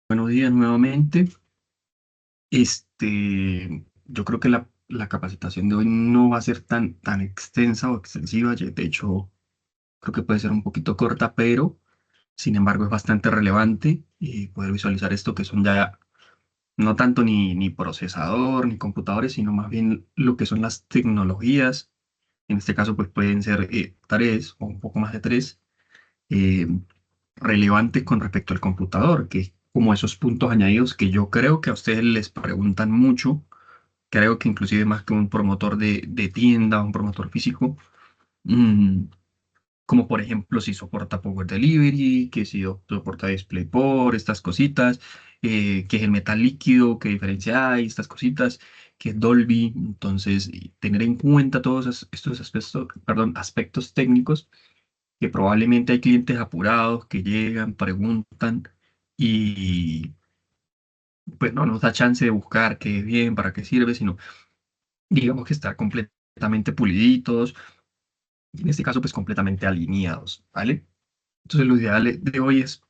Buenos días nuevamente. Yo creo que la capacitación de hoy no va a ser tan extensa o extensiva. De hecho, creo que puede ser un poquito corta, pero sin embargo es bastante relevante y poder visualizar esto que son ya no tanto ni procesador ni computadores, sino más bien lo que son las tecnologías. En este caso, pues pueden ser tres o un poco más de tres. eh, Relevantes con respecto al computador, que es como esos puntos añadidos que yo creo que a ustedes les preguntan mucho, creo que inclusive más que un promotor de tienda, un promotor físico, mm, como por ejemplo si soporta Power Delivery, que si soporta DisplayPort, estas cositas, que es el metal líquido, qué diferencia hay, estas cositas, que es Dolby. Entonces, y tener en cuenta todos estos aspectos, perdón, aspectos técnicos que probablemente hay clientes apurados que llegan, preguntan y pues no nos da chance de buscar qué es bien, para qué sirve, sino digamos que estar completamente puliditos, y en este caso pues completamente alineados, ¿vale? Entonces lo ideal de hoy es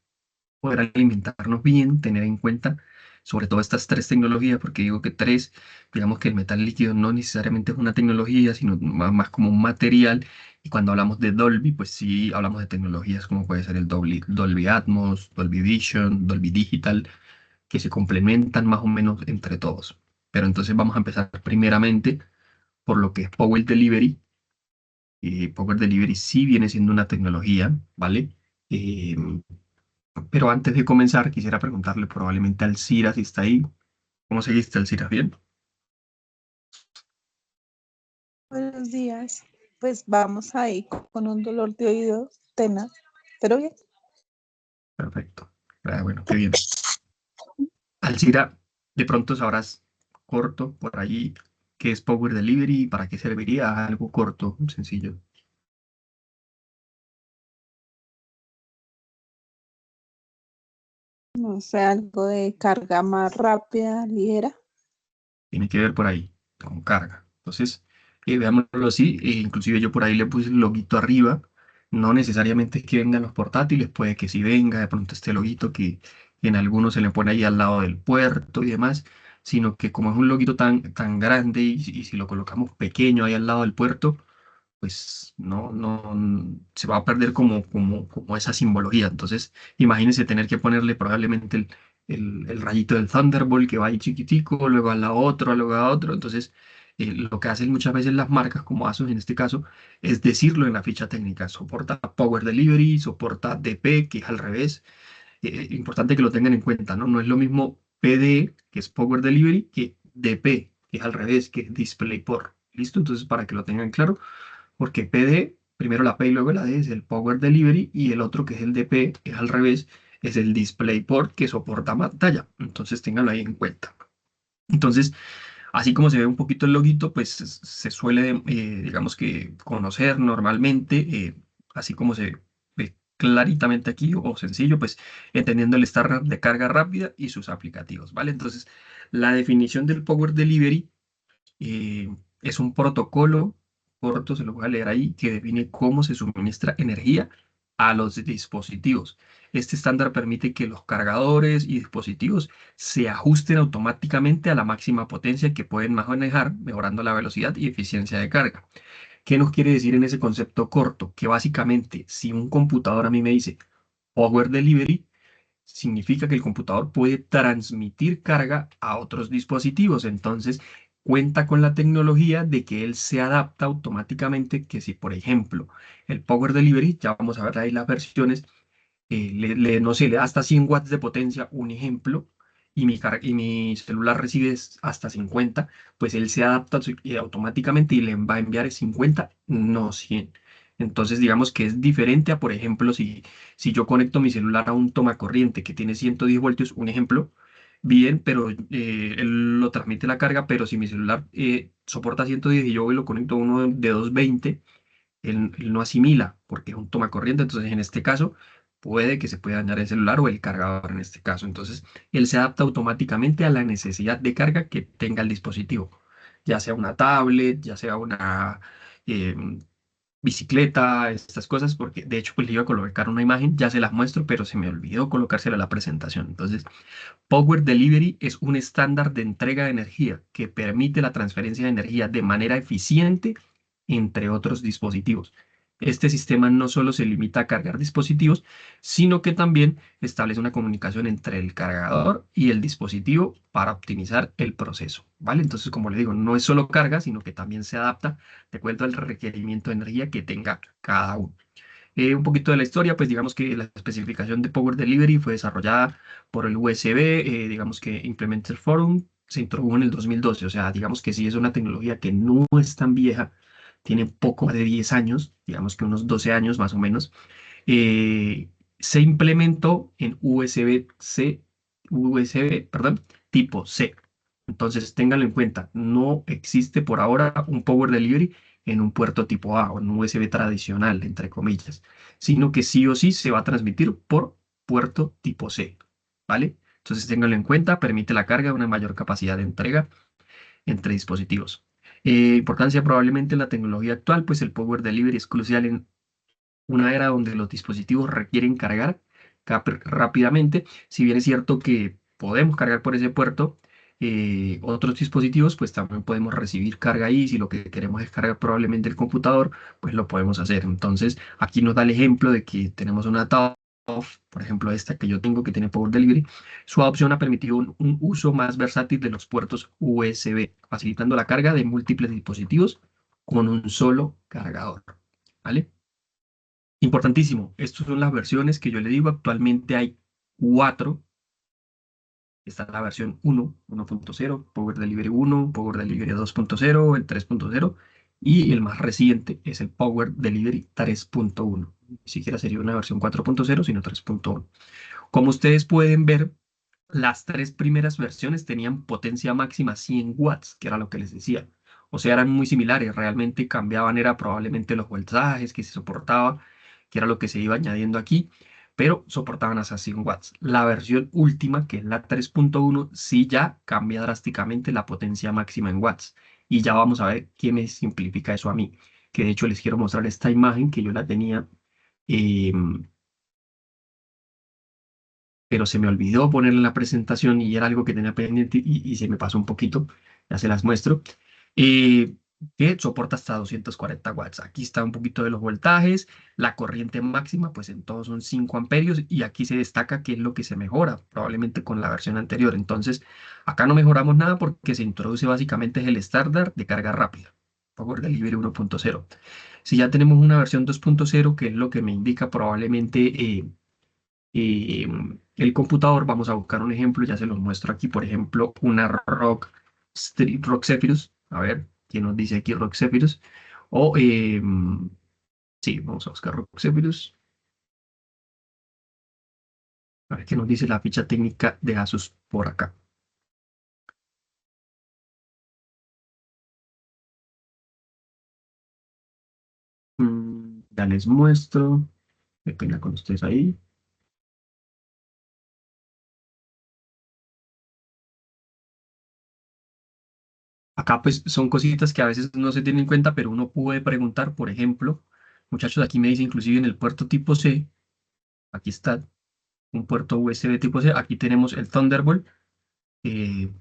poder alimentarnos bien, tener en cuenta sobre todo estas tres tecnologías, porque digo que tres, digamos que el metal líquido no necesariamente es una tecnología, sino más como un material. Y cuando hablamos de Dolby, pues sí hablamos de tecnologías como puede ser el Dolby Atmos, Dolby Vision, Dolby Digital, que se complementan más o menos entre todos. Pero entonces vamos a empezar primeramente por lo que es Power Delivery. Power Delivery sí viene siendo una tecnología, ¿vale? Eh, pero antes de comenzar, quisiera preguntarle probablemente al Cira si está ahí. ¿Cómo seguiste, Alcira? ¿Bien? Buenos días. Pues vamos ahí con un dolor de oído tenaz, pero bien. Perfecto. Bueno, qué bien. Alcira, de pronto sabrás corto por allí qué es Power Delivery y para qué serviría algo corto, sencillo. No sé, algo de carga más rápida, ligera. Tiene que ver por ahí, con carga. Entonces, veámoslo así. Inclusive yo por ahí le puse el loguito arriba. No necesariamente es que vengan los portátiles, puede que sí venga de pronto este loguito que en algunos se le pone ahí al lado del puerto y demás, sino que como es un loguito tan grande y si lo colocamos pequeño ahí al lado del puerto, pues no se va a perder como esa simbología. Entonces, imagínense tener que ponerle probablemente el rayito del Thunderbolt que va ahí chiquitico, luego a la otro, luego a otro. Entonces, lo que hacen muchas veces las marcas, como Asus en este caso, es decirlo en la ficha técnica. Soporta Power Delivery, soporta DP, que es al revés. Importante que lo tengan en cuenta, ¿no? No es lo mismo PD, que es Power Delivery, que DP, que es al revés, que es DisplayPort. ¿Listo? Entonces, para que lo tengan claro, porque PD, primero la P y luego la D es el Power Delivery y el otro que es el DP, que es al revés, es el DisplayPort que soporta pantalla. Entonces ténganlo ahí en cuenta. Entonces, así como se ve un poquito el loguito, pues se suele, digamos que conocer normalmente, así como se ve claritamente aquí o sencillo, pues entendiendo el estándar de carga rápida y sus aplicativos, ¿vale? Entonces, la definición del Power Delivery es un protocolo corto, se lo voy a leer ahí, que define cómo se suministra energía a los dispositivos. Este estándar permite que los cargadores y dispositivos se ajusten automáticamente a la máxima potencia que pueden manejar, mejorando la velocidad y eficiencia de carga. ¿Qué nos quiere decir en ese concepto corto? Que básicamente, si un computador a mí me dice Power Delivery, significa que el computador puede transmitir carga a otros dispositivos. Entonces, cuenta con la tecnología de que él se adapta automáticamente, que si, por ejemplo, el Power Delivery, ya vamos a ver ahí las versiones, no sé, le da hasta 100 watts de potencia, un ejemplo, y mi celular recibe hasta 50, pues él se adapta automáticamente y le va a enviar 50, no 100. Entonces, digamos que es diferente a, por ejemplo, si yo conecto mi celular a un toma corriente que tiene 110 voltios, un ejemplo, bien, pero él lo transmite la carga, pero si mi celular soporta 110 y yo lo conecto a uno de 220, él no asimila porque es un toma corriente. Entonces, en este caso, puede que se pueda dañar el celular o el cargador en este caso. Entonces, él se adapta automáticamente a la necesidad de carga que tenga el dispositivo, ya sea una tablet, ya sea eh, bicicleta, estas cosas, porque de hecho pues le iba a colocar una imagen, ya se las muestro, pero se me olvidó colocársela a la presentación. Entonces, Power Delivery es un estándar de entrega de energía que permite la transferencia de energía de manera eficiente entre otros dispositivos. Este sistema no solo se limita a cargar dispositivos, sino que también establece una comunicación entre el cargador y el dispositivo para optimizar el proceso, ¿vale? Entonces, como le digo, no es solo carga, sino que también se adapta de acuerdo al requerimiento de energía que tenga cada uno. Un poquito de la historia, pues digamos que la especificación de Power Delivery fue desarrollada por el USB, digamos que Implementer Forum se introdujo en el 2012, o sea, digamos que sí es una tecnología que no es tan vieja, tiene poco más de 10 años, digamos que unos 12 años más o menos. Se implementó en perdón, tipo C. Entonces, ténganlo en cuenta, no existe por ahora un Power Delivery en un puerto tipo A o en un USB tradicional, entre comillas, sino que sí o sí se va a transmitir por puerto tipo C, ¿vale? Entonces, ténganlo en cuenta, permite la carga de una mayor capacidad de entrega entre dispositivos. Importancia probablemente en la tecnología actual, pues el Power Delivery es crucial en una era donde los dispositivos requieren cargar rápidamente. Si bien es cierto que podemos cargar por ese puerto, otros dispositivos, pues también podemos recibir carga ahí. Si lo que queremos es cargar probablemente el computador, pues lo podemos hacer. Entonces, aquí nos da el ejemplo de que tenemos una TOF, por ejemplo, esta que yo tengo que tiene Power Delivery. Su adopción ha permitido un uso más versátil de los puertos USB, facilitando la carga de múltiples dispositivos con un solo cargador. ¿Vale? Importantísimo, estas son las versiones que yo le digo, actualmente hay cuatro. Está la versión 1, 1.0, Power Delivery 1, Power Delivery 2.0, el 3.0 y el más reciente es el Power Delivery 3.1. Ni siquiera sería una versión 4.0, sino 3.1. Como ustedes pueden ver, las tres primeras versiones tenían potencia máxima 100 watts, que era lo que les decía. O sea, eran muy similares, realmente cambiaban, era probablemente los voltajes que se soportaba, que era lo que se iba añadiendo aquí, pero soportaban hasta 100 watts. La versión última, que es la 3.1, sí ya cambia drásticamente la potencia máxima en watts. Y ya vamos a ver qué me simplifica eso a mí. Que de hecho les quiero mostrar esta imagen que yo la tenía. em, pero se me olvidó ponerla en la presentación y era algo que tenía pendiente y se me pasó un poquito, ya se las muestro, eh, que soporta hasta 240 watts. Aquí está un poquito de los voltajes, la corriente máxima, pues en todos son 5 amperios y aquí se destaca qué es lo que se mejora, probablemente con la versión anterior. Entonces, acá no mejoramos nada porque se introduce básicamente es el estándar de carga rápida, Power Delivery 1.0. Si ya tenemos una versión 2.0, que es lo que me indica probablemente eh, el computador, vamos a buscar un ejemplo, ya se los muestro aquí, por ejemplo, una Rock Zephyrus, a ver, ¿quién nos dice aquí Rock Zephyrus? O, sí, vamos a buscar Rock Zephyrus, a ver qué nos dice la ficha técnica de Asus por acá. Ya les muestro, qué pena con ustedes ahí. Acá pues son cositas que a veces no se tienen en cuenta, pero uno puede preguntar, por ejemplo, muchachos, aquí me dice inclusive en el puerto tipo C, aquí está un puerto USB tipo C. Aquí tenemos el Thunderbolt.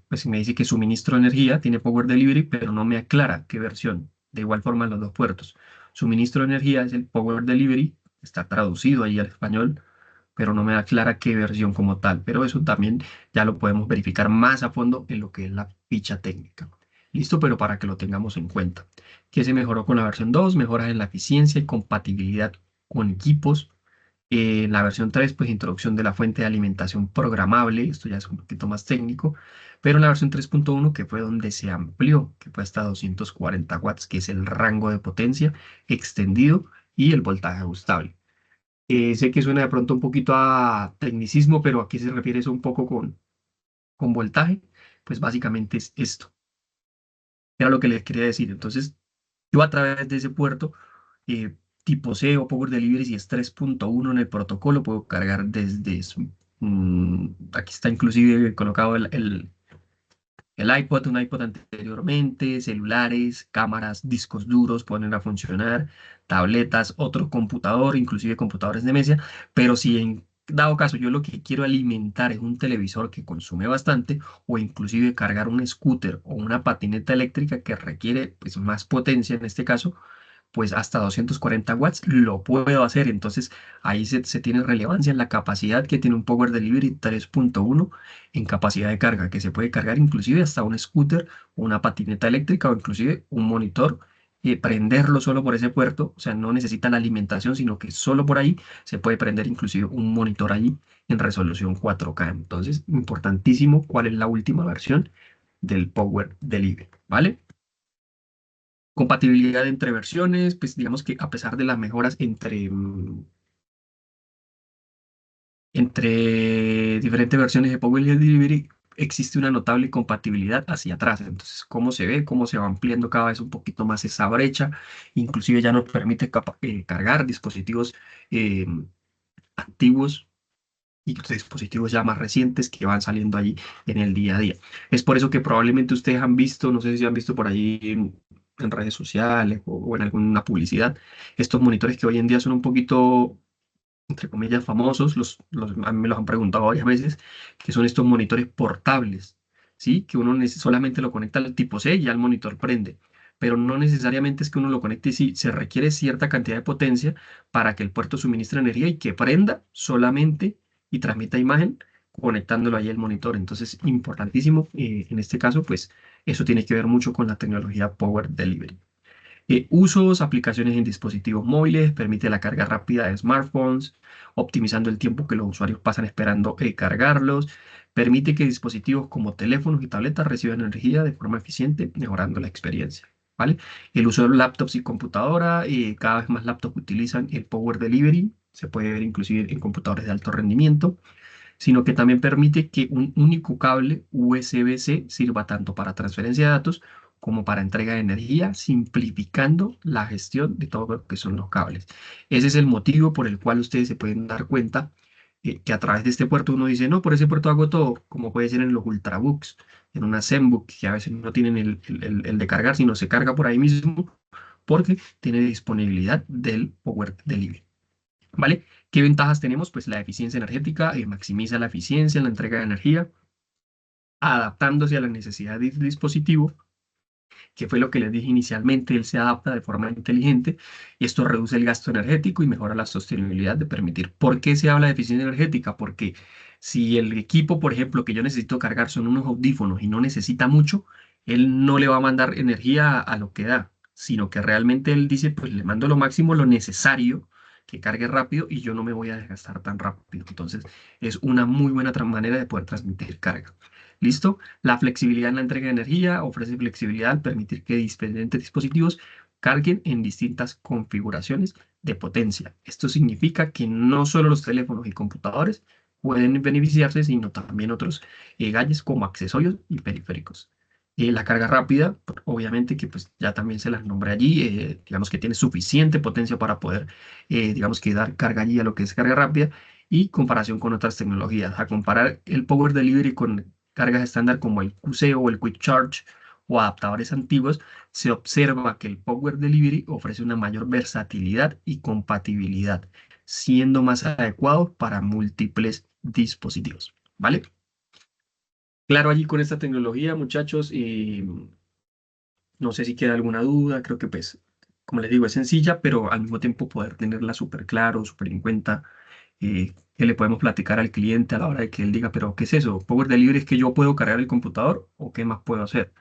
Pues me dice que suministro de energía tiene Power Delivery, pero no me aclara qué versión. De igual forma, en los dos puertos. Suministro de energía es el Power Delivery, está traducido ahí al español, pero no me aclara qué versión como tal. Pero eso también ya lo podemos verificar más a fondo en lo que es la ficha técnica. Listo, pero para que lo tengamos en cuenta. ¿Qué se mejoró con la versión 2? Mejoras en la eficiencia y compatibilidad con equipos. La versión 3 pues introducción de la fuente de alimentación programable, esto ya es un poquito más técnico, pero en la versión 3.1 que fue donde se amplió, que fue hasta 240 watts, que es el rango de potencia extendido y el voltaje ajustable. Sé que suena de pronto un poquito a tecnicismo, pero aquí se refiere eso un poco con voltaje, pues básicamente es esto, era lo que les quería decir. Entonces, yo a través de ese puerto tipo C o Power Delivery, si es 3.1 en el protocolo, puedo cargar desde aquí está inclusive colocado El iPod, un iPod anteriormente, celulares, cámaras, discos duros ponen a funcionar, tabletas, otro computador, inclusive computadores de mesa, pero si en dado caso yo lo que quiero alimentar es un televisor que consume bastante o inclusive cargar un scooter o una patineta eléctrica que requiere pues, más potencia en este caso, pues hasta 240 watts lo puedo hacer. Entonces ahí se tiene relevancia en la capacidad que tiene un Power Delivery 3.1 en capacidad de carga, que se puede cargar inclusive hasta un scooter, una patineta eléctrica o inclusive un monitor. Prenderlo solo por ese puerto, o sea, no necesita la alimentación, sino que solo por ahí se puede prender inclusive un monitor allí en resolución 4K. Entonces, importantísimo cuál es la última versión del Power Delivery, ¿vale? Compatibilidad entre versiones, pues digamos que a pesar de las mejoras entre diferentes versiones de Power Delivery, existe una notable compatibilidad hacia atrás. Entonces, cómo se ve, cómo se va ampliando cada vez un poquito más esa brecha, inclusive ya nos permite cargar dispositivos eh, antiguos y dispositivos ya más recientes que van saliendo allí en el día a día. Es por eso que probablemente ustedes han visto, no sé si han visto por ahí en redes sociales o en alguna publicidad, estos monitores que hoy en día son un poquito, entre comillas, famosos, a mí me los han preguntado varias veces, que son estos monitores portables, ¿sí? Que uno solamente lo conecta al tipo C y ya el monitor prende. Pero no necesariamente es que uno lo conecte, sí, se requiere cierta cantidad de potencia para que el puerto suministre energía y que prenda solamente y transmita imagen conectándolo ahí al monitor. Entonces, importantísimo, en este caso, pues eso tiene que ver mucho con la tecnología Power Delivery. Usos, aplicaciones en dispositivos móviles, permite la carga rápida de smartphones, optimizando el tiempo que los usuarios pasan esperando cargarlos, permite que dispositivos como teléfonos y tabletas reciban energía de forma eficiente, mejorando la experiencia. ¿Vale? El uso de laptops y computadora, cada vez más laptops utilizan el Power Delivery, se puede ver inclusive en computadores de alto rendimiento, sino que también permite que un único cable USB-C sirva tanto para transferencia de datos como para entrega de energía, simplificando la gestión de todo lo que son los cables. Ese es el motivo por el cual ustedes se pueden dar cuenta que a través de este puerto uno dice, no, por ese puerto hago todo, como puede ser en los Ultrabooks, en una ZenBook, que a veces no tienen el de cargar, sino se carga por ahí mismo, porque tiene disponibilidad del Power Delivery. ¿Vale? ¿Qué ventajas tenemos? Pues la eficiencia energética, maximiza la eficiencia en la entrega de energía, adaptándose a la necesidad del dispositivo, que fue lo que les dije inicialmente, él se adapta de forma inteligente y esto reduce el gasto energético y mejora la sostenibilidad de permitir. ¿Por qué se habla de eficiencia energética? Porque si el equipo, por ejemplo, que yo necesito cargar son unos audífonos y no necesita mucho, él no le va a mandar energía a lo que da, sino que realmente él dice, pues le mando lo máximo, lo necesario, que cargue rápido y yo no me voy a desgastar tan rápido. Entonces, es una muy buena manera de poder transmitir carga. ¿Listo? La flexibilidad en la entrega de energía ofrece flexibilidad al permitir que diferentes dispositivos carguen en distintas configuraciones de potencia. Esto significa que no solo los teléfonos y computadores pueden beneficiarse, sino también otros gadgets como accesorios y periféricos. La carga rápida, obviamente que pues ya también se las nombré allí, digamos que tiene suficiente potencia para poder, digamos que dar carga allí a lo que es carga rápida y comparación con otras tecnologías. A comparar el Power Delivery con cargas estándar como el QC o el Quick Charge o adaptadores antiguos, se observa que el Power Delivery ofrece una mayor versatilidad y compatibilidad, siendo más adecuado para múltiples dispositivos. ¿Vale? Claro, allí con esta tecnología, muchachos, no sé si queda alguna duda, creo que pues, como les digo, es sencilla, pero al mismo tiempo poder tenerla súper claro, súper en cuenta, que le podemos platicar al cliente a la hora de que él diga, pero ¿qué es eso? Power Delivery es que yo puedo cargar el computador o qué más puedo hacer.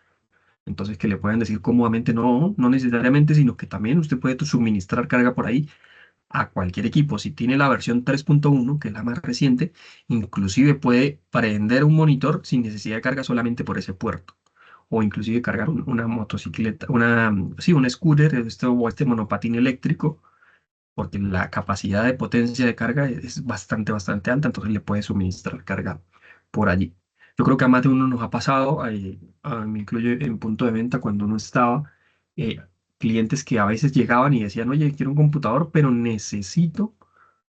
Entonces que le puedan decir cómodamente, no, no necesariamente, sino que también usted puede suministrar carga por ahí a cualquier equipo. Si tiene la versión 3.1, que es la más reciente, inclusive puede prender un monitor sin necesidad de carga solamente por ese puerto. O inclusive cargar una motocicleta, sí, un scooter o este monopatín eléctrico, porque la capacidad de potencia de carga es bastante, bastante alta, entonces le puede suministrar carga por allí. Yo creo que a más de uno nos ha pasado, me incluyo en punto de venta cuando uno estaba, eh, clientes que a veces llegaban y decían, oye, quiero un computador, pero necesito,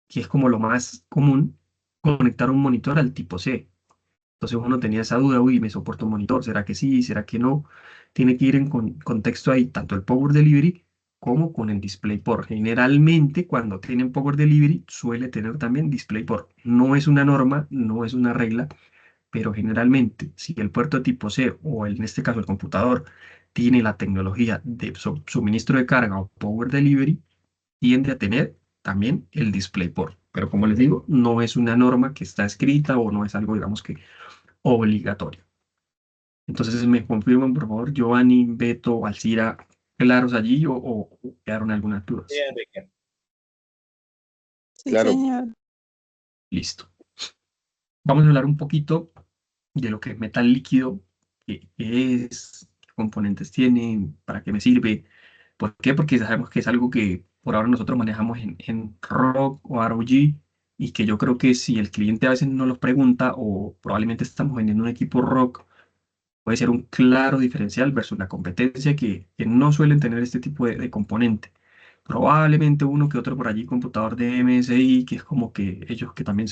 que es como lo más común, conectar un monitor al tipo C. Entonces uno tenía esa duda, uy, ¿me soporta un monitor? ¿Será que sí? ¿Será que no? Tiene que ir en contexto ahí, tanto el Power Delivery como con el DisplayPort. Generalmente, cuando tienen Power Delivery, suele tener también DisplayPort. No es una norma, no es una regla, pero generalmente, si el puerto tipo C o en este caso el computador tiene la tecnología de suministro de carga o Power Delivery, tiende a tener también el DisplayPort. Pero como les digo, no es una norma que está escrita o no es algo, digamos que obligatorio. Entonces, ¿me confirman, por favor, Giovanni, Beto, Alcira, claros allí o quedaron algunas Sí, dudas? Enrique. Sí, Claro. señor. Listo. Vamos a hablar un poquito de lo que es metal líquido, qué es, qué componentes tiene, para qué me sirve. ¿Por qué? Porque sabemos que es algo que por ahora nosotros manejamos en ROG o ROG y que yo creo que si el cliente a veces no los pregunta o probablemente estamos vendiendo un equipo ROG, puede ser un claro diferencial versus la competencia que no suelen tener este tipo de componente. Probablemente uno que otro por allí, computador de MSI, que es como que ellos que también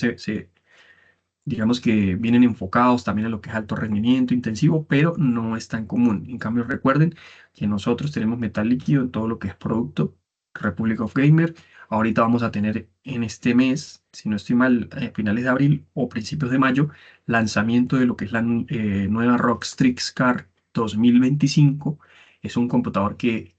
digamos que vienen enfocados también a lo que es alto rendimiento intensivo, pero no es tan común. En cambio, recuerden que nosotros tenemos metal líquido en todo lo que es producto, Republic of Gamer. Ahorita vamos a tener en este mes, si no estoy mal, finales de abril o principios de mayo, lanzamiento de lo que es la nueva ROG Strix Car 2025. Es un computador que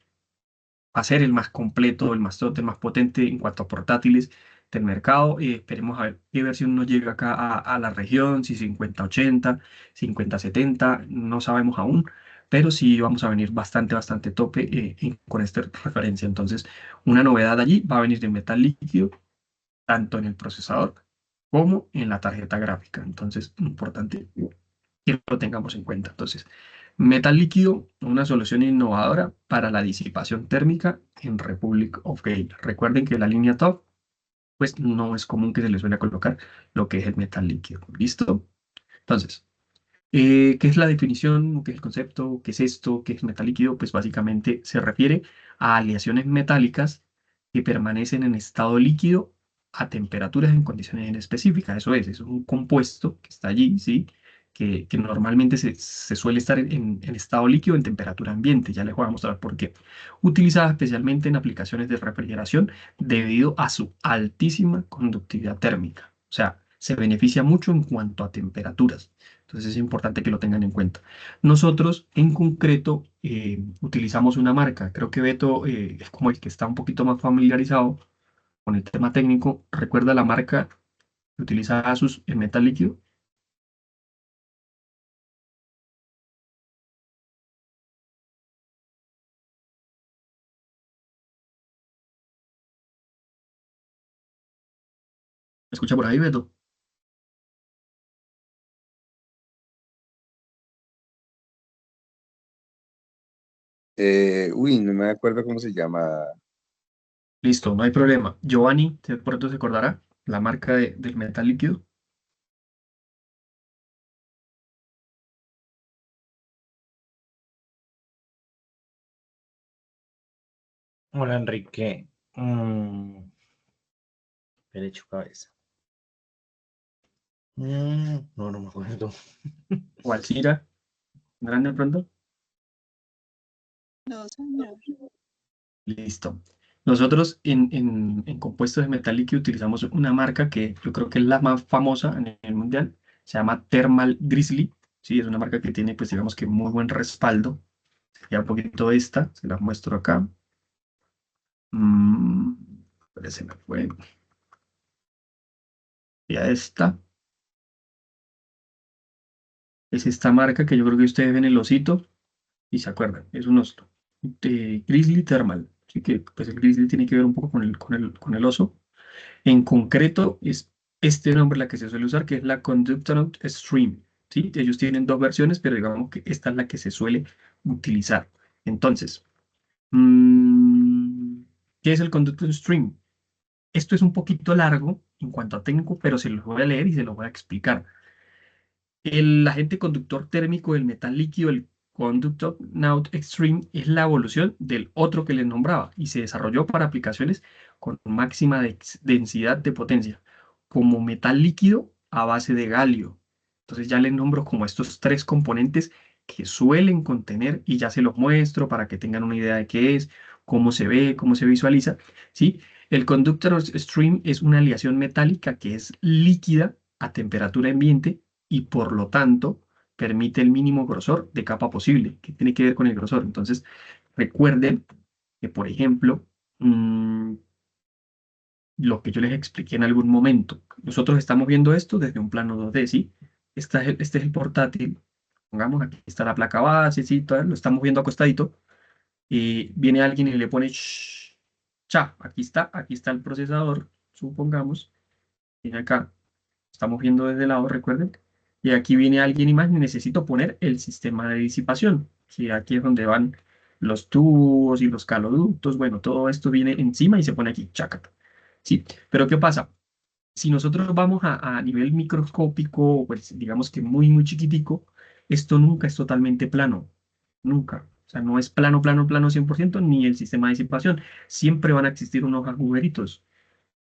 a ser el más completo, el más tote, el más potente en cuanto a portátiles del mercado. Esperemos a ver qué versión nos llega acá a la región, si 5080, 5070, no sabemos aún, pero sí vamos a venir bastante tope con esta referencia. Entonces, una novedad allí va a venir de metal líquido, tanto en el procesador como en la tarjeta gráfica. Entonces, importante que lo tengamos en cuenta. Entonces, metal líquido, una solución innovadora para la disipación térmica en Republic of Gamer. Recuerden que la línea top, pues no es común que se le suele colocar lo que es el metal líquido. ¿Listo? Entonces, ¿qué es la definición? ¿Qué es el concepto? ¿Qué es esto? ¿Qué es metal líquido? Pues básicamente se refiere a aleaciones metálicas que permanecen en estado líquido a temperaturas en condiciones específicas. Eso es un compuesto que está allí, ¿sí? Que normalmente se suele estar en estado líquido en temperatura ambiente. Ya les voy a mostrar por qué. Utilizada especialmente en aplicaciones de refrigeración debido a su altísima conductividad térmica. O sea, se beneficia mucho en cuanto a temperaturas. Entonces es importante que lo tengan en cuenta. Nosotros en concreto utilizamos una marca. Creo que Beto es como el que está un poquito más familiarizado con el tema técnico. ¿Recuerda la marca que utiliza Asus en metal líquido? ¿Me escucha por ahí, Beto? Uy, no me acuerdo cómo se llama. Listo, no hay problema. Giovanni, de pronto se acordará la marca del metal líquido. Hola Enrique. Derecho cabeza. No me acuerdo. O Alcira, grande de pronto. No, señor. Listo. Nosotros en compuestos de metal líquido utilizamos una marca que yo creo que es la más famosa a nivel mundial. Se llama Thermal Grizzly. Sí, es una marca que tiene, pues digamos que muy buen respaldo. Ya un poquito esta, se la muestro acá. Mm, pero se me fue. Ya esta. Es esta marca que yo creo que ustedes ven el osito y se acuerdan. Es un oso. De Grizzly Thermal. Así que pues el Grizzly tiene que ver un poco con el oso. En concreto, es este nombre la que se suele usar, que es la Conductonaut Stream. ¿Sí? Ellos tienen dos versiones, pero digamos que esta es la que se suele utilizar. Entonces, mm, ¿qué es el Conductonaut Stream? Esto es un poquito largo en cuanto a técnico, pero se los voy a leer y se los voy a explicar. El agente conductor térmico del metal líquido, el Conductonaut Extreme, es la evolución del otro que les nombraba y se desarrolló para aplicaciones con máxima densidad de potencia, como metal líquido a base de galio. Entonces ya les nombro como estos tres componentes que suelen contener y ya se los muestro para que tengan una idea de qué es, cómo se ve, cómo se visualiza, ¿sí? El conductor stream es una aleación metálica que es líquida a temperatura ambiente y por lo tanto permite el mínimo grosor de capa posible, que tiene que ver con el grosor. Entonces, recuerden que, por ejemplo, lo que yo les expliqué en algún momento, nosotros estamos viendo esto desde un plano 2D, ¿sí? Este es el portátil, pongamos aquí está la placa base, ¿sí? Lo estamos viendo acostadito, y viene alguien y le pone, cha, aquí está el procesador, supongamos, viene acá, estamos viendo desde el lado, recuerden, y aquí viene alguien y más, y necesito poner el sistema de disipación, que aquí es donde van los tubos y los caloductos, bueno, todo esto viene encima y se pone aquí, chácata, ¿sí? Pero ¿qué pasa? Si nosotros vamos a nivel microscópico, pues digamos que muy, muy chiquitico, esto nunca es totalmente plano, nunca. O sea, no es plano, plano, plano 100% ni el sistema de disipación. Siempre van a existir unos agujeritos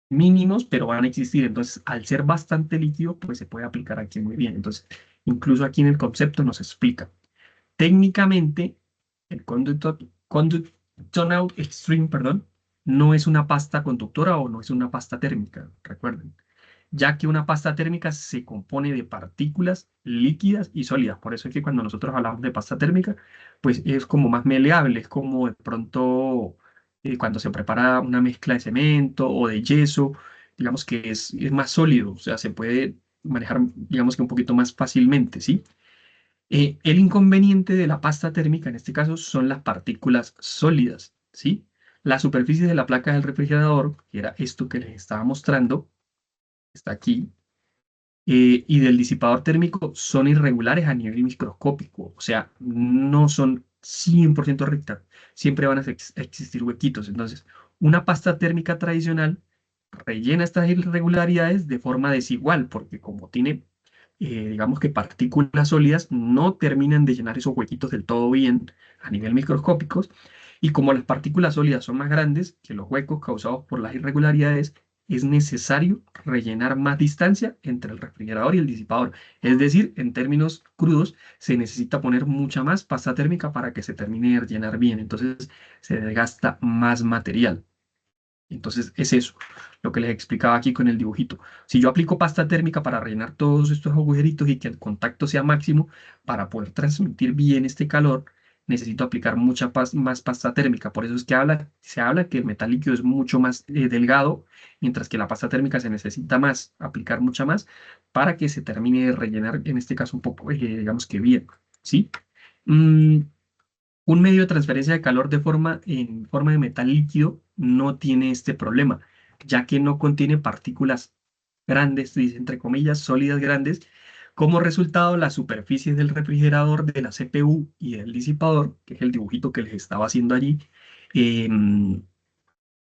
mínimos, pero van a existir. Entonces, al ser bastante líquido, pues se puede aplicar aquí muy bien. Entonces, incluso aquí en el concepto nos explica. Técnicamente, el Conductonaut Extreme, perdón, no es una pasta conductora o no es una pasta térmica, recuerden, ya que una pasta térmica se compone de partículas líquidas y sólidas. Por eso es que cuando nosotros hablamos de pasta térmica, pues es como más maleable, es como de pronto cuando se prepara una mezcla de cemento o de yeso, digamos que es más sólido, o sea, se puede manejar, digamos que un poquito más fácilmente, ¿sí? El inconveniente de la pasta térmica, en este caso, son las partículas sólidas, ¿sí? La superficie de la placa del refrigerador, que era esto que les estaba mostrando, está aquí, y del disipador térmico son irregulares a nivel microscópico, o sea, no son 100% rectas, siempre van a existir huequitos. Entonces, una pasta térmica tradicional rellena estas irregularidades de forma desigual, porque como tiene, digamos que partículas sólidas, no terminan de llenar esos huequitos del todo bien a nivel microscópico, y como las partículas sólidas son más grandes que los huecos causados por las irregularidades, es necesario rellenar más distancia entre el refrigerador y el disipador. Es decir, en términos crudos, se necesita poner mucha más pasta térmica para que se termine de rellenar bien. Entonces, se desgasta más material. Entonces, es eso lo que les explicaba aquí con el dibujito. Si yo aplico pasta térmica para rellenar todos estos agujeritos y que el contacto sea máximo, para poder transmitir bien este calor, necesito aplicar mucha más pasta térmica. Por eso es que se habla que el metal líquido es mucho más delgado, mientras que la pasta térmica se necesita más, aplicar mucha más, para que se termine de rellenar, en este caso un poco, digamos que bien, ¿sí? Mm, un medio de transferencia de calor en forma de metal líquido no tiene este problema, ya que no contiene partículas grandes, dice entre comillas, sólidas grandes. Como resultado, las superficies del refrigerador, de la CPU y del disipador, que es el dibujito que les estaba haciendo allí, em,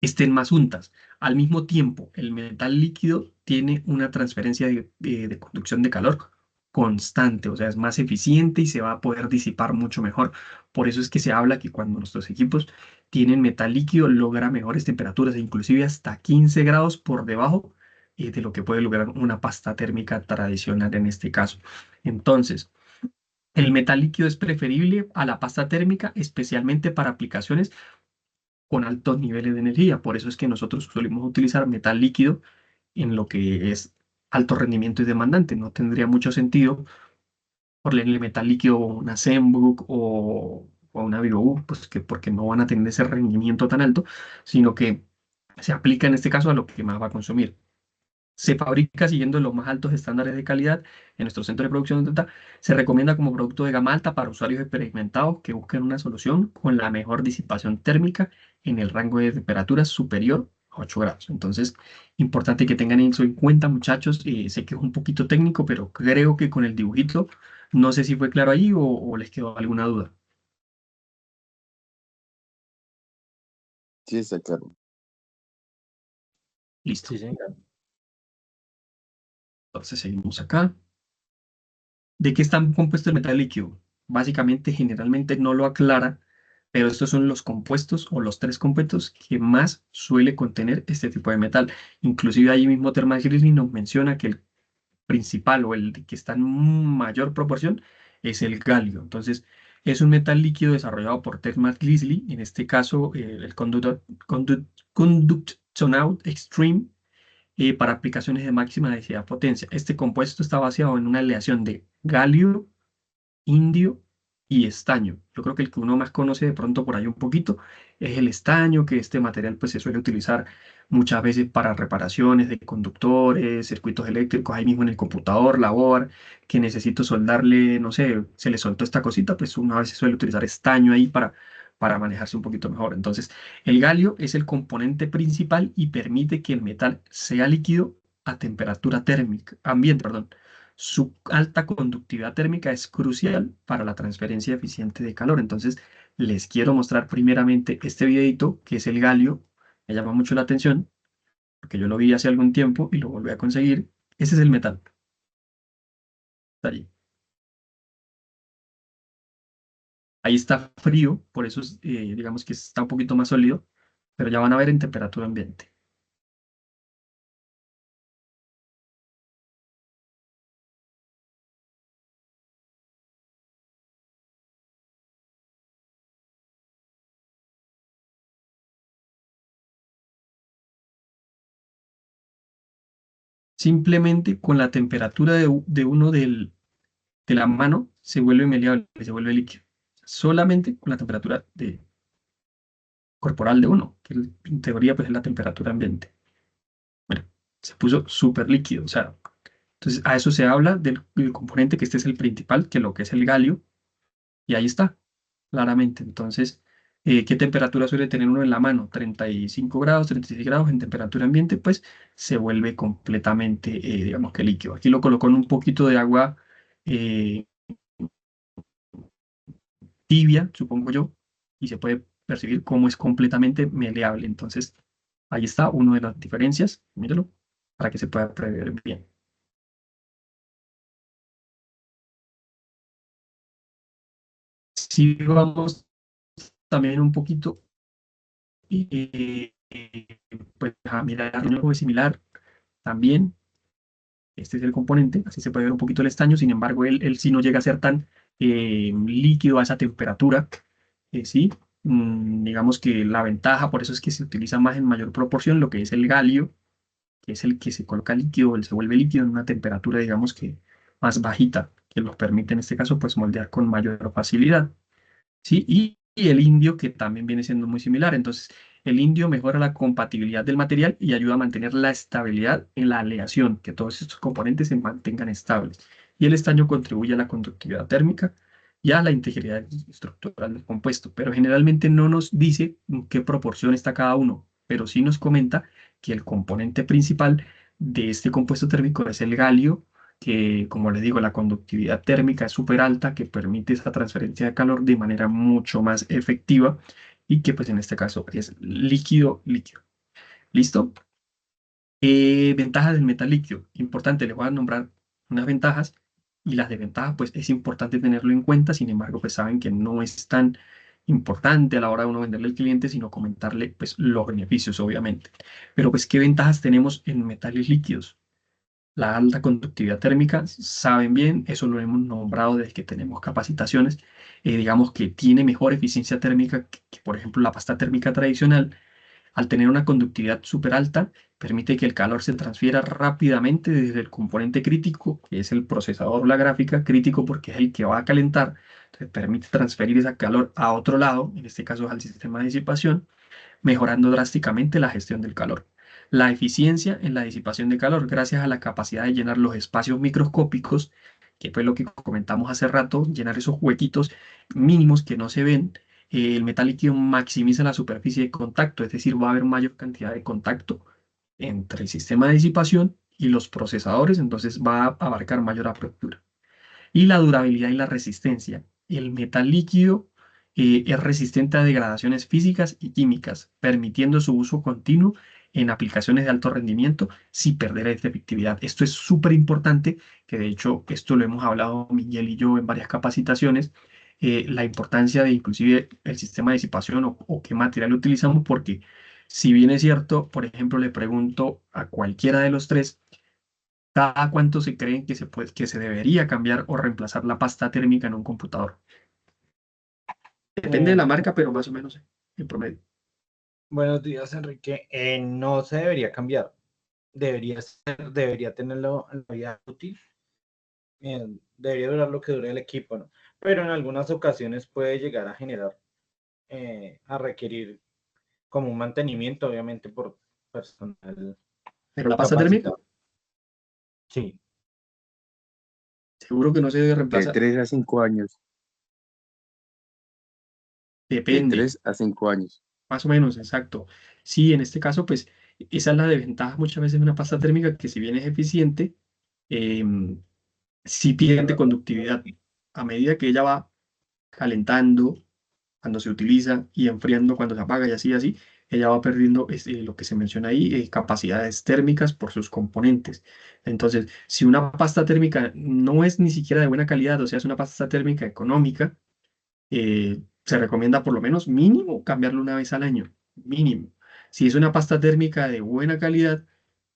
estén más juntas. Al mismo tiempo, el metal líquido tiene una transferencia de conducción de calor constante, o sea, es más eficiente y se va a poder disipar mucho mejor. Por eso es que se habla que cuando nuestros equipos tienen metal líquido, logra mejores temperaturas, e inclusive hasta 15 grados por debajo de lo que puede lograr una pasta térmica tradicional en este caso. Entonces, el metal líquido es preferible a la pasta térmica, especialmente para aplicaciones con altos niveles de energía. Por eso es que nosotros solemos utilizar metal líquido en lo que es alto rendimiento y demandante. No tendría mucho sentido ponerle metal líquido a una ZenBook o a una VivoBook, pues que porque no van a tener ese rendimiento tan alto, sino que se aplica en este caso a lo que más va a consumir. Se fabrica siguiendo los más altos estándares de calidad en nuestro centro de producción de data. Se recomienda como producto de gama alta para usuarios experimentados que busquen una solución con la mejor disipación térmica en el rango de temperaturas superior a 8 grados. Entonces, importante que tengan eso en cuenta, muchachos. Sé que es un poquito técnico, pero creo que con el dibujito, no sé si fue claro ahí o les quedó alguna duda. Sí, está claro. Listo. Sí, señor. Entonces, seguimos acá. ¿De qué está compuesto el metal líquido? Básicamente, generalmente no lo aclara, pero estos son los compuestos o los tres compuestos que más suele contener este tipo de metal. Inclusive ahí mismo Thermal Grilling nos menciona que el principal o el que está en mayor proporción es el galio. Entonces, es un metal líquido desarrollado por Thelma Glisley, en este caso el Conductonaut Extreme, para aplicaciones de máxima densidad potencia. Este compuesto está basado en una aleación de galio, indio y estaño. Yo creo que el que uno más conoce de pronto por ahí un poquito es el estaño, que este material pues se suele utilizar muchas veces para reparaciones de conductores, circuitos eléctricos, ahí mismo en el computador, la board, que necesito soldarle, no sé, se le soltó esta cosita, pues uno a veces suele utilizar estaño ahí para manejarse un poquito mejor. Entonces, el galio es el componente principal y permite que el metal sea líquido a temperatura térmica, ambiente, perdón. Su alta conductividad térmica es crucial para la transferencia eficiente de calor. Entonces, les quiero mostrar primeramente este videito, que es el galio. Me llama mucho la atención, porque yo lo vi hace algún tiempo y lo volví a conseguir. Ese es el metal. Está allí. Ahí está frío, por eso digamos que está un poquito más sólido, pero ya van a ver en temperatura ambiente. Simplemente con la temperatura de uno de la mano se vuelve maleable, se vuelve líquido. Solamente con la temperatura corporal de uno, que en teoría pues es la temperatura ambiente. Bueno, se puso súper líquido, o sea, entonces a eso se habla del componente que este es el principal, que lo que es el galio, y ahí está, claramente. Entonces, ¿qué temperatura suele tener uno en la mano? 35 grados, 36 grados en temperatura ambiente, pues se vuelve completamente, digamos que líquido. Aquí lo coloco en un poquito de agua eh, tibia, supongo yo, y se puede percibir cómo es completamente meleable. Entonces, ahí está una de las diferencias, míralo, para que se pueda prever bien. Si vamos también un poquito, pues a mirar algo similar también. Este es el componente, así se puede ver un poquito el estaño, sin embargo, él sí no llega a ser tan líquido a esa temperatura, sí. Digamos que la ventaja, por eso es que se utiliza más en mayor proporción lo que es el galio, que es el que se coloca líquido, él se vuelve líquido en una temperatura, digamos que más bajita, que nos permite en este caso pues moldear con mayor facilidad. ¿Sí? Y el indio, que también viene siendo muy similar. Entonces, el indio mejora la compatibilidad del material y ayuda a mantener la estabilidad en la aleación, que todos estos componentes se mantengan estables. Y el estaño contribuye a la conductividad térmica y a la integridad estructural del compuesto, pero generalmente no nos dice en qué proporción está cada uno, pero sí nos comenta que el componente principal de este compuesto térmico es el galio, que, como les digo, la conductividad térmica es súper alta, que permite esa transferencia de calor de manera mucho más efectiva y que pues en este caso es líquido, líquido. ¿Listo? Ventajas del metal líquido. Importante, les voy a nombrar unas ventajas y las desventajas, pues es importante tenerlo en cuenta, sin embargo, pues saben que no es tan importante a la hora de uno venderle al cliente, sino comentarle pues los beneficios, obviamente. Pero pues, ¿qué ventajas tenemos en metales líquidos? La alta conductividad térmica, saben bien, eso lo hemos nombrado desde que tenemos capacitaciones, digamos que tiene mejor eficiencia térmica por ejemplo, la pasta térmica tradicional. Al tener una conductividad súper alta, permite que el calor se transfiera rápidamente desde el componente crítico, que es el procesador o la gráfica, crítico porque es el que va a calentar, entonces permite transferir ese calor a otro lado, en este caso al sistema de disipación, mejorando drásticamente la gestión del calor. La eficiencia en la disipación de calor, gracias a la capacidad de llenar los espacios microscópicos, que fue lo que comentamos hace rato, llenar esos huequitos mínimos que no se ven. El metal líquido maximiza la superficie de contacto, es decir, va a haber mayor cantidad de contacto entre el sistema de disipación y los procesadores, entonces va a abarcar mayor apertura. Y la durabilidad y la resistencia. El metal líquido es resistente a degradaciones físicas y químicas, permitiendo su uso continuo en aplicaciones de alto rendimiento sin perder efectividad. Esto es súper importante, que de hecho esto lo hemos hablado Miguel y yo en varias capacitaciones, la importancia de inclusive el sistema de disipación o qué material utilizamos, porque si bien es cierto, por ejemplo, le pregunto a cualquiera de los tres, ¿Cada cuánto se creen que se debería cambiar o reemplazar la pasta térmica en un computador? Depende de la Eh, marca, pero más o menos en promedio. Buenos días, Enrique. No se debería cambiar. Debería tenerlo en la vida útil. Debería durar lo que dure el equipo, ¿no? Pero en algunas ocasiones puede llegar a generar, a requerir como un mantenimiento, obviamente, por personal Pero la pasta térmica, capacitado. Sí, seguro que no se debe De reemplazar. 3 a 5 años. De Depende. 3 a 5 años. Más o menos, exacto. Sí, en este caso, pues esa es la desventaja muchas veces de una pasta térmica, que si bien es eficiente, em, sí pierde conductividad. A medida que ella va calentando cuando se utiliza y enfriando cuando se apaga y así, así, ella va perdiendo lo que se menciona ahí, capacidades térmicas por sus componentes. Entonces, si una pasta térmica no es ni siquiera de buena calidad, o sea, es una pasta térmica económica, se recomienda por lo menos mínimo cambiarlo una vez al año, mínimo. Si es una pasta térmica de buena calidad,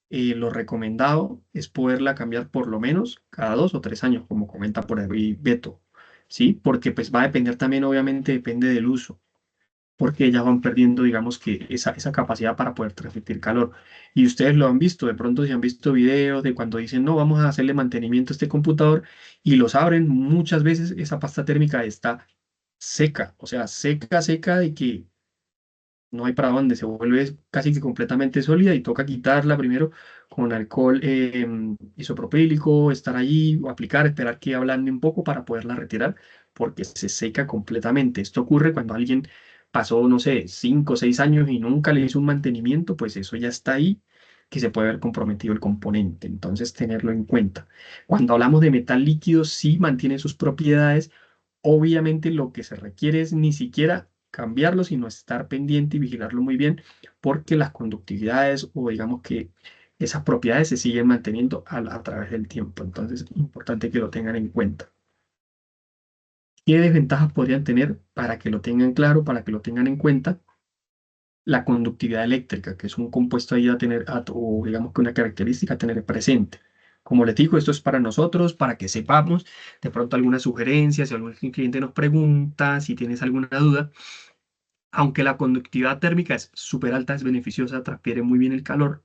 lo recomendado es poderla cambiar por lo menos cada 2 o 3 años, como comenta por ahí Beto, ¿sí? Porque pues va a depender también, obviamente, depende del uso, porque ellas van perdiendo, digamos que esa capacidad para poder transmitir calor. Y ustedes lo han visto, de pronto si han visto videos de cuando dicen, no, vamos a hacerle mantenimiento a este computador y los abren, muchas veces esa pasta térmica está seca, o sea, seca, seca de que no hay para dónde, se vuelve casi que completamente sólida y toca quitarla primero con alcohol isopropílico, estar allí o aplicar, esperar que ablande un poco para poderla retirar porque se seca completamente. Esto ocurre cuando alguien pasó, no sé, 5 o 6 años y nunca le hizo un mantenimiento, pues eso ya está ahí, que se puede haber comprometido el componente. Entonces, tenerlo en cuenta. Cuando hablamos de metal líquido, sí mantiene sus propiedades. Obviamente lo que se requiere es ni siquiera cambiarlo, sino estar pendiente y vigilarlo muy bien, porque las conductividades o digamos que esas propiedades se siguen manteniendo a través del tiempo. Entonces, es importante que lo tengan en cuenta. ¿Qué desventajas podrían tener para que lo tengan claro, para que lo tengan en cuenta? La conductividad eléctrica, que es un compuesto ahí a tener, o digamos que una característica a tener presente. Como les digo, esto es para nosotros, para que sepamos de pronto alguna sugerencia, si algún cliente nos pregunta, si tienes alguna duda. Aunque la conductividad térmica es súper alta, es beneficiosa, transfiere muy bien el calor,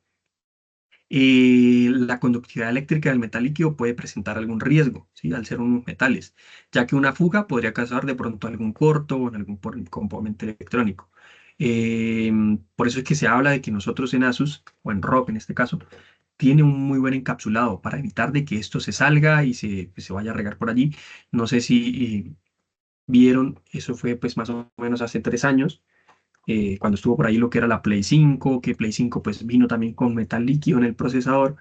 la conductividad eléctrica del metal líquido puede presentar algún riesgo, ¿sí? Al ser unos metales, ya que una fuga podría causar de pronto algún corto o en algún componente electrónico. Por eso es que se habla de que nosotros en Asus, o en ROG en este caso, tiene un muy buen encapsulado para evitar de que esto se salga y se vaya a regar por allí. No sé si vieron, eso fue pues más o menos hace 3 años, cuando estuvo por ahí lo que era la Play 5, que Play 5 pues vino también con metal líquido en el procesador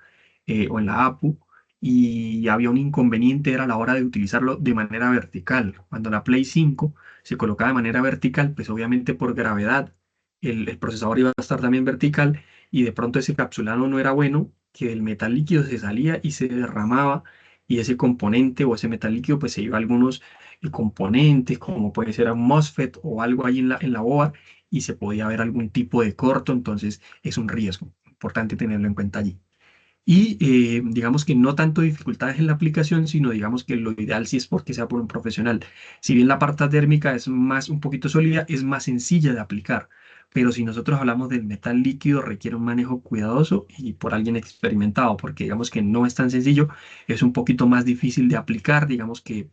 o en la APU, y había un inconveniente, era la hora de utilizarlo de manera vertical. Cuando la Play 5 se colocaba de manera vertical, pues obviamente por gravedad el procesador iba a estar también vertical y de pronto ese capsulado no era bueno, que el metal líquido se salía y se derramaba y ese componente o ese metal líquido pues se iba a algunos componentes, como puede ser un MOSFET o algo ahí en la board, y se podía ver algún tipo de corto, entonces es un riesgo, importante tenerlo en cuenta allí. Y digamos que no tanto dificultades en la aplicación, sino digamos que lo ideal sí es porque sea por un profesional. Si bien la parte térmica es más un poquito sólida, es más sencilla de aplicar. Pero si nosotros hablamos del metal líquido, requiere un manejo cuidadoso y por alguien experimentado, porque digamos que no es tan sencillo, es un poquito más difícil de aplicar. Digamos que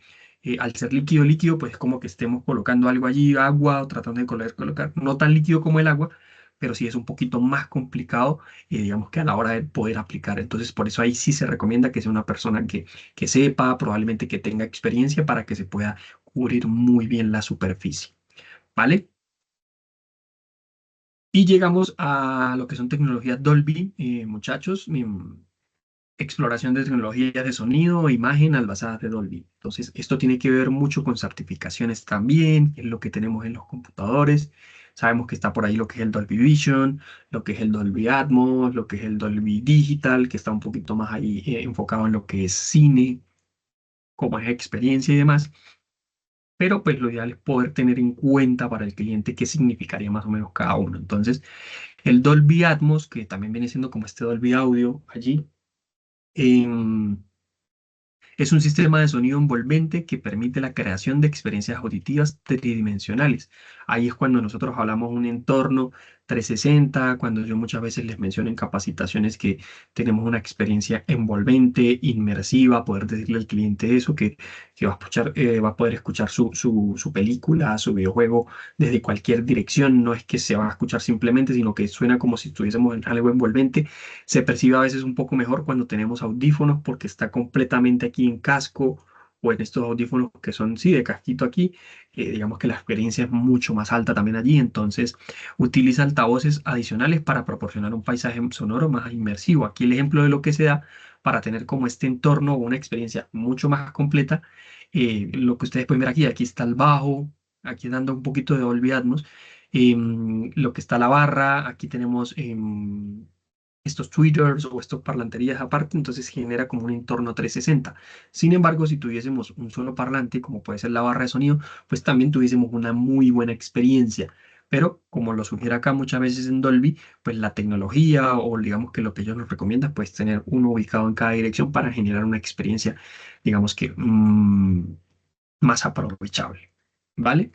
al ser líquido, líquido, pues como que estemos colocando algo allí, agua, o tratando de colocar, no tan líquido como el agua, pero sí es un poquito más complicado digamos que a la hora de poder aplicar. Entonces, por eso ahí sí se recomienda que sea una persona que sepa, probablemente que tenga experiencia para que se pueda cubrir muy bien la superficie, ¿vale? Y llegamos a lo que son tecnologías Dolby, muchachos, exploración de tecnologías de sonido e imagen al basadas de Dolby. Entonces, esto tiene que ver mucho con certificaciones también, que es lo que tenemos en los computadores. Sabemos que está por ahí lo que es el Dolby Vision, lo que es el Dolby Atmos, lo que es el Dolby Digital, que está un poquito más ahí enfocado en lo que es cine, como es experiencia y demás. Pero pues lo ideal es poder tener en cuenta para el cliente qué significaría más o menos cada uno. Entonces, el Dolby Atmos, que también viene siendo como este Dolby Audio allí, Em, es un sistema de sonido envolvente que permite la creación de experiencias auditivas tridimensionales. Ahí es cuando nosotros hablamos de un entorno 360, cuando yo muchas veces les menciono en capacitaciones que tenemos una experiencia envolvente, inmersiva, poder decirle al cliente eso, que va a escuchar, va a poder escuchar su película, su videojuego desde cualquier dirección. No es que se va a escuchar simplemente, sino que suena como si estuviésemos en algo envolvente. Se percibe a veces un poco mejor cuando tenemos audífonos porque está completamente aquí en casco o en estos audífonos que son, sí, de casquito aquí. Digamos que la experiencia es mucho más alta también allí. Entonces, utiliza altavoces adicionales para proporcionar un paisaje sonoro más inmersivo. Aquí el ejemplo de lo que se da para tener como este entorno o una experiencia mucho más completa. Lo que ustedes pueden ver aquí está el bajo, aquí dando un poquito de Dolby Atmos. Lo que está la barra, aquí tenemos estos tweeters o estos parlanterías aparte, entonces genera como un entorno 360. Sin embargo, si tuviésemos un solo parlante, como puede ser la barra de sonido, pues también tuviésemos una muy buena experiencia. Pero como lo sugiere acá muchas veces en Dolby, pues la tecnología o digamos que lo que ellos nos recomiendan, pues tener uno ubicado en cada dirección para generar una experiencia, digamos que más aprovechable. ¿Vale?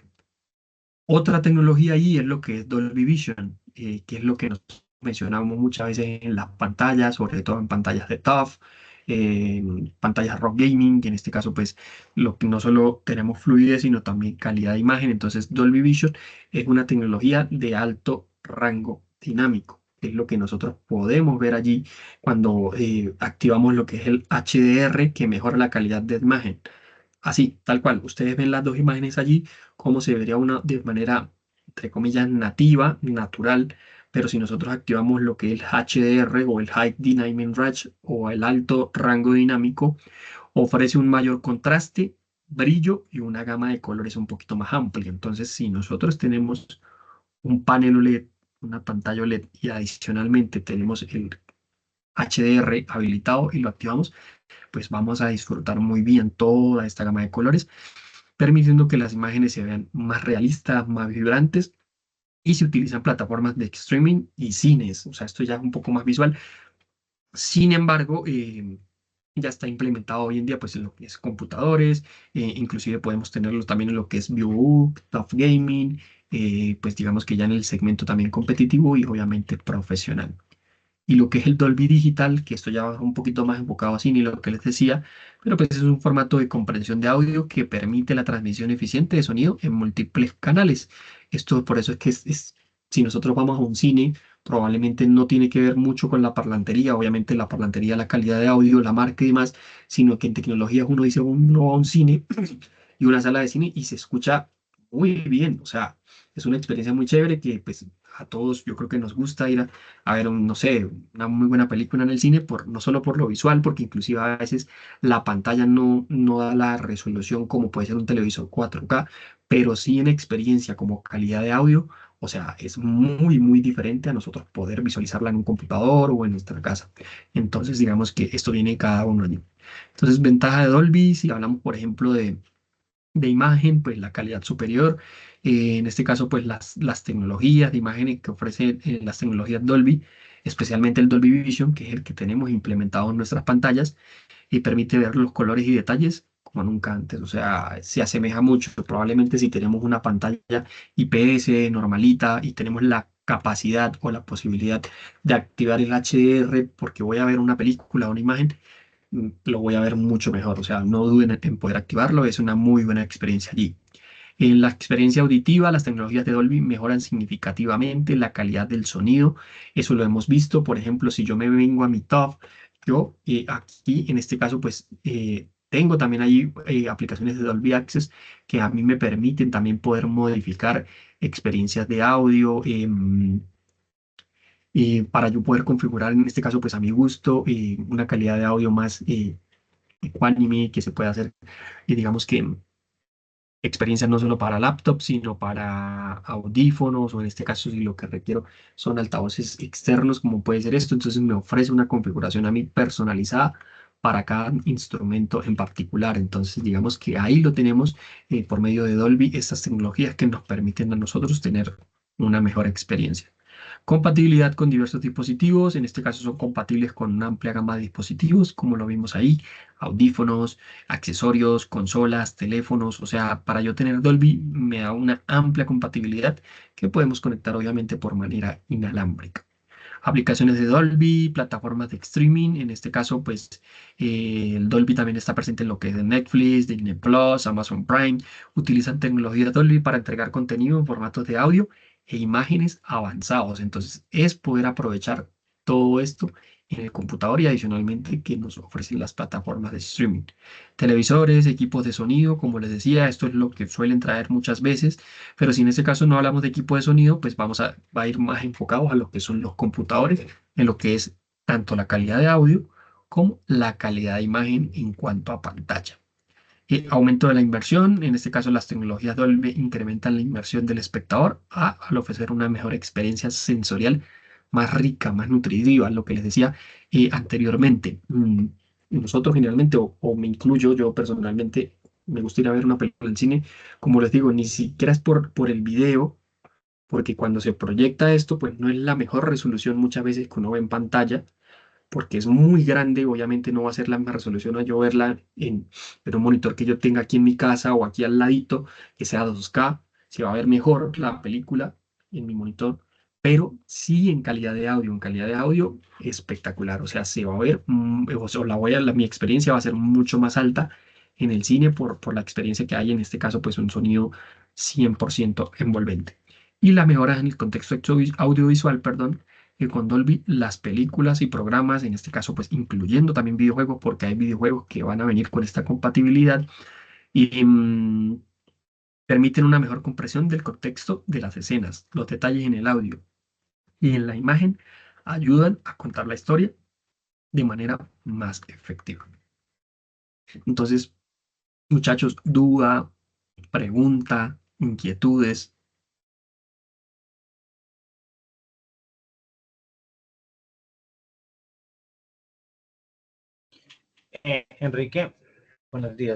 Otra tecnología ahí es lo que es Dolby Vision, que es lo que nos mencionamos muchas veces en las pantallas, sobre todo en pantallas de TUF, en pantallas rock gaming, y en este caso pues lo que no solo tenemos fluidez, sino también calidad de imagen. Entonces Dolby Vision es una tecnología de alto rango dinámico, que es lo que nosotros podemos ver allí cuando activamos lo que es el HDR, que mejora la calidad de imagen. Así, tal cual. Ustedes ven las dos imágenes allí, cómo se vería una de manera, entre comillas, nativa, natural, pero si nosotros activamos lo que es el HDR o el High Dynamic Range o el alto rango dinámico, ofrece un mayor contraste, brillo y una gama de colores un poquito más amplia. Entonces, si nosotros tenemos un panel OLED, una pantalla OLED y adicionalmente tenemos el HDR habilitado y lo activamos, pues vamos a disfrutar muy bien toda esta gama de colores, permitiendo que las imágenes se vean más realistas, más vibrantes, y se utilizan plataformas de streaming y cines. O sea, esto ya es un poco más visual. Sin embargo, ya está implementado hoy en día pues en lo que es computadores, inclusive podemos tenerlo también en lo que es Viewbook, Top Gaming, pues digamos que ya en el segmento también competitivo y obviamente profesional. Y lo que es el Dolby Digital, que esto ya va un poquito más enfocado a cine, lo que les decía, pero pues es un formato de comprensión de audio que permite la transmisión eficiente de sonido en múltiples canales. Esto por eso es que si nosotros vamos a un cine, probablemente no tiene que ver mucho con la parlantería, obviamente la parlantería, la calidad de audio, la marca y demás, sino que en tecnologías uno dice, uno va a un cine y una sala de cine y se escucha muy bien, o sea, es una experiencia muy chévere que pues a todos yo creo que nos gusta ir a ver, no sé, una muy buena película en el cine, no solo por lo visual, porque inclusive a veces la pantalla no da la resolución como puede ser un televisor 4K, pero sí en experiencia como calidad de audio, o sea, es muy diferente a nosotros poder visualizarla en un computador o en nuestra casa. Entonces, digamos que esto viene cada uno allí. Entonces, ventaja de Dolby, si hablamos, por ejemplo, de imagen, pues la calidad superior. En este caso, pues las tecnologías de imagen que ofrecen las tecnologías Dolby, especialmente el Dolby Vision, que es el que tenemos implementado en nuestras pantallas y permite ver los colores y detalles como nunca antes. O sea, se asemeja mucho. Probablemente si tenemos una pantalla IPS normalita y tenemos la capacidad o la posibilidad de activar el HDR porque voy a ver una película o una imagen, lo voy a ver mucho mejor. O sea, no duden en poder activarlo, es una muy buena experiencia allí. En la experiencia auditiva, las tecnologías de Dolby mejoran significativamente la calidad del sonido. Eso lo hemos visto. Por ejemplo, si yo me vengo a mi top, yo aquí en este caso, pues tengo también ahí aplicaciones de Dolby Access que a mí me permiten también poder modificar experiencias de audio. Para yo poder configurar en este caso pues a mi gusto una calidad de audio más ecuánime que se puede hacer y digamos que experiencias no solo para laptops sino para audífonos o en este caso si lo que requiero son altavoces externos como puede ser esto, entonces me ofrece una configuración a mí personalizada para cada instrumento en particular. Entonces digamos que ahí lo tenemos por medio de Dolby, estas tecnologías que nos permiten a nosotros tener una mejor experiencia. Compatibilidad con diversos dispositivos, en este caso son compatibles con una amplia gama de dispositivos, como lo vimos ahí, audífonos, accesorios, consolas, teléfonos, o sea, para yo tener Dolby me da una amplia compatibilidad que podemos conectar obviamente por manera inalámbrica. Aplicaciones de Dolby, plataformas de streaming, en este caso pues el Dolby también está presente en lo que es de Netflix, Disney Plus, Amazon Prime, utilizan tecnología Dolby para entregar contenido en formatos de audio e imágenes avanzados, entonces es poder aprovechar todo esto en el computador y adicionalmente que nos ofrecen las plataformas de streaming. Televisores, equipos de sonido, como les decía, esto es lo que suelen traer muchas veces, pero si en este caso no hablamos de equipo de sonido, pues va a ir más enfocados a lo que son los computadores, en lo que es tanto la calidad de audio como la calidad de imagen en cuanto a pantalla. Aumento de la inversión, en este caso las tecnologías Dolby incrementan la inversión del espectador al ofrecer una mejor experiencia sensorial más rica, más nutritiva, lo que les decía anteriormente. Nosotros generalmente, o me incluyo yo personalmente, me gusta ir a ver una película en cine, como les digo, ni siquiera es por el video, porque cuando se proyecta esto, pues no es la mejor resolución muchas veces que uno ve en pantalla, porque es muy grande, obviamente no va a ser la misma resolución a yo verla en un monitor que yo tenga aquí en mi casa o aquí al ladito, que sea 2K, se va a ver mejor la película en mi monitor, pero sí en calidad de audio espectacular, o sea, se va a ver, o mi experiencia va a ser mucho más alta en el cine por la experiencia que hay, en este caso, pues un sonido 100% envolvente. Y las mejoras en el contexto audiovisual, perdón, que con Dolby las películas y programas, en este caso pues incluyendo también videojuegos, porque hay videojuegos que van a venir con esta compatibilidad y permiten una mejor compresión del contexto de las escenas, los detalles en el audio y en la imagen ayudan a contar la historia de manera más efectiva. Entonces, muchachos, duda, pregunta, inquietudes. Enrique, buenos días.